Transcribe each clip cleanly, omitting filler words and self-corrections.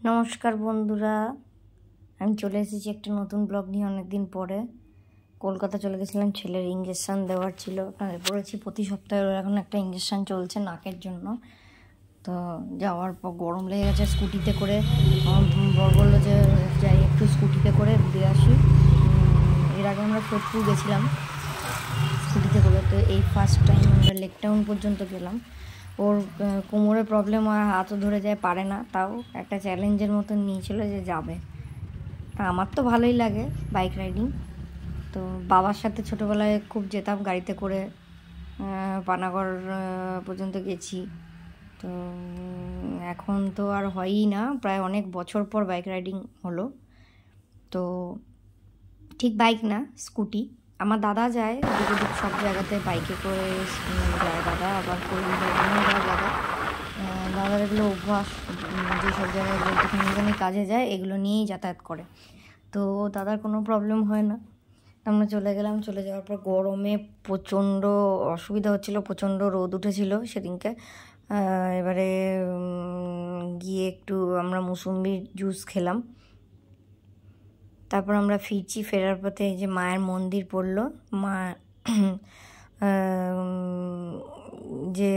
নমস্কার বন্ধুরা, আমি চলে এসেছি একটা নতুন ব্লগ নিয়ে অনেক দিন পরে। কলকাতা চলে গেছিলাম, ছেলের ইঞ্জেকশান দেওয়ার ছিল। আপনাদের বলেছি প্রতি সপ্তাহে এখন একটা ইঞ্জেকশান চলছে নাকের জন্য। তো যাওয়ার পর গরম লেগে গেছে, স্কুটিতে করে বর বললো যে যাই একটু স্কুটিতে করে দিয়ে আসি। এর আগে আমরা সোদপুর গেছিলাম স্কুটিতে করে, তো এই ফার্স্ট টাইম আমরা লেক টাউন পর্যন্ত গেলাম। ওর কোমরে প্রবলেম, আর হাতও ধরে যায়, পারে না, তাও একটা চ্যালেঞ্জের মতন নিয়েছিল যে যাবে। তা আমার তো ভালোই লাগে বাইক রাইডিং। তো বাবার সাথে ছোটোবেলায় খুব যেতাম গাড়িতে করে, পানাগড় পর্যন্ত গেছি। তো এখন তো আর হয়ই না, প্রায় অনেক বছর পর বাইক রাইডিং হলো। তো ঠিক বাইক না, স্কুটি। আমার দাদা যায় দিক সব জায়গাতে বাইকে করে যায় দাদা, আবার পরিবহনেও যায় দাদা। দাদার এগুলো অভ্যাস, যেসব জায়গায় যেখানে কাজে যায় এগুলো নিয়েই যাতায়াত করে। তো দাদার কোনো প্রবলেম হয় না। আমরা চলে গেলাম, চলে যাওয়ার পর গরমে প্রচণ্ড অসুবিধা হচ্ছিলো, প্রচণ্ড রোদ উঠেছিল সেদিনকে। এবারে গিয়ে একটু আমরা মুসুম্বির জুস খেলাম। তারপর আমরা ফিরছি, ফেরার পথে যে মায়ের মন্দির পড়লো, মা যে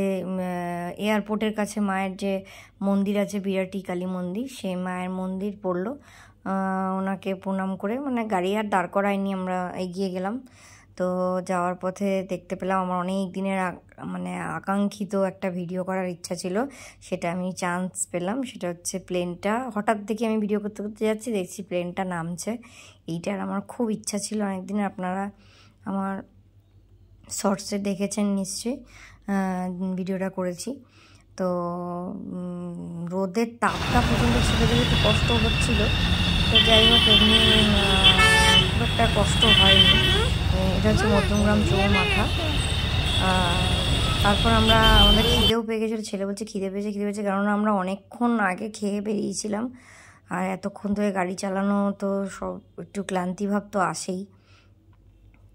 এয়ারপোর্টের কাছে মায়ের যে মন্দির আছে, বিরাটি কালী মন্দির, সেই মায়ের মন্দির পড়লো। ওনাকে প্রণাম করে, মানে গাড়ি আর দাঁড় করায়নি, আমরা এগিয়ে গেলাম। তো যাওয়ার পথে দেখতে পেলাম, আমার অনেক দিনের মানে আকাঙ্ক্ষিত একটা ভিডিও করার ইচ্ছা ছিল, সেটা আমি চান্স পেলাম। সেটা হচ্ছে প্লেনটা, হঠাৎ দেখি আমি ভিডিও করতে করতে যাচ্ছি, দেখছি প্লেনটা নামছে। এইটার আমার খুব ইচ্ছা ছিল অনেক দিনের। আপনারা আমার শর্টসে দেখেছেন নিশ্চয়ই, ভিডিওটা করেছি। তো রোদের তাপটা পর্যন্ত ছেড়ে দিলে একটু কষ্ট হচ্ছিল, তো যাই হোক এমনি খুব একটা কষ্ট হয়নি। এটা হচ্ছে মধ্যমগ্রাম চৌমাথা। তারপর আমাদের খিদেও পেয়ে গেছিলো, ছেলে বলছে খিদে পেয়েছে, কারণ আমরা অনেকক্ষণ আগে খেয়ে বেরিয়েছিলাম, আর এতক্ষণ ধরে গাড়ি চালানো, তো সব একটু ক্লান্তিভাব তো আসেই।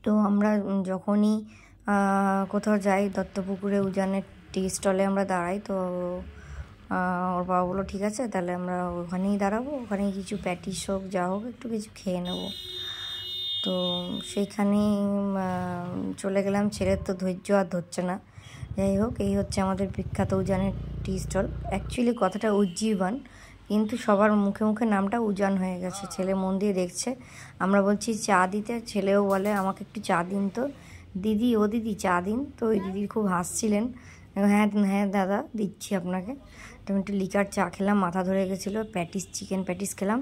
তো আমরা যখনই কোথাও যাই, দত্তপুকুরে উজানের টি স্টলে আমরা দাঁড়াই, তো ওর বাবা বললো ঠিক আছে তাহলে আমরা ওখানেই দাঁড়াবো, ওখানেই কিছু প্যাটিস হোক যা হোক একটু কিছু খেয়ে নেবো। তো সেইখানেই চলে গেলাম, ছেলের তো ধৈর্য আর ধরছে না। যাই হোক, এই হচ্ছে আমাদের বিখ্যাত উজানের টি স্টল। অ্যাকচুয়ালি কথাটা উজ্জীবন, কিন্তু সবার মুখে মুখে নামটা উজান হয়ে গেছে। ছেলে মন দিয়ে দেখছে, আমরা বলছি চা দিতে, ছেলেও বলে আমাকে একটু চা দিন তো দিদি, ও দিদি চা দিন। তো ওই দিদি খুব হাসছিলেন, হ্যাঁ হ্যাঁ দাদা দিচ্ছি আপনাকে। তো আমি একটু লিকার চা খেলাম, মাথা ধরে গেছিলো। প্যাটিস, চিকেন প্যাটিস খেলাম,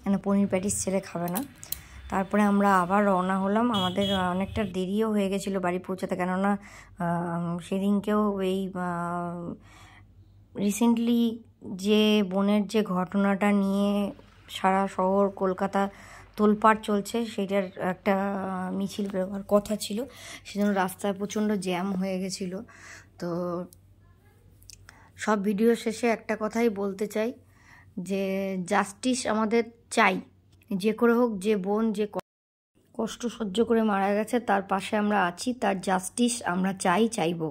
মানে পনির প্যাটিস ছেলে খাবে না। তারপরে আমরা আবার রওনা হলাম। আমাদের অনেকটা দেরিও হয়ে গেছিলো বাড়ি পৌঁছাতে, কেননা সেদিনকেও এই রিসেন্টলি যে বোনের যে ঘটনাটা নিয়ে সারা শহর কলকাতা তোলপাড় চলছে, সেটার একটা মিছিল বেরোবার কথা ছিল, সেজন্য রাস্তায় প্রচণ্ড জ্যাম হয়ে গেছিলো। তো সব ভিডিও শেষে একটা কথাই বলতে চাই, যে জাস্টিস আমাদের চাই, যে করে হোক, যে বোন যে কষ্ট সহ্য করে মারা গেছে তার পাশে আমরা আছি, তার জাস্টিস আমরা চাইবো।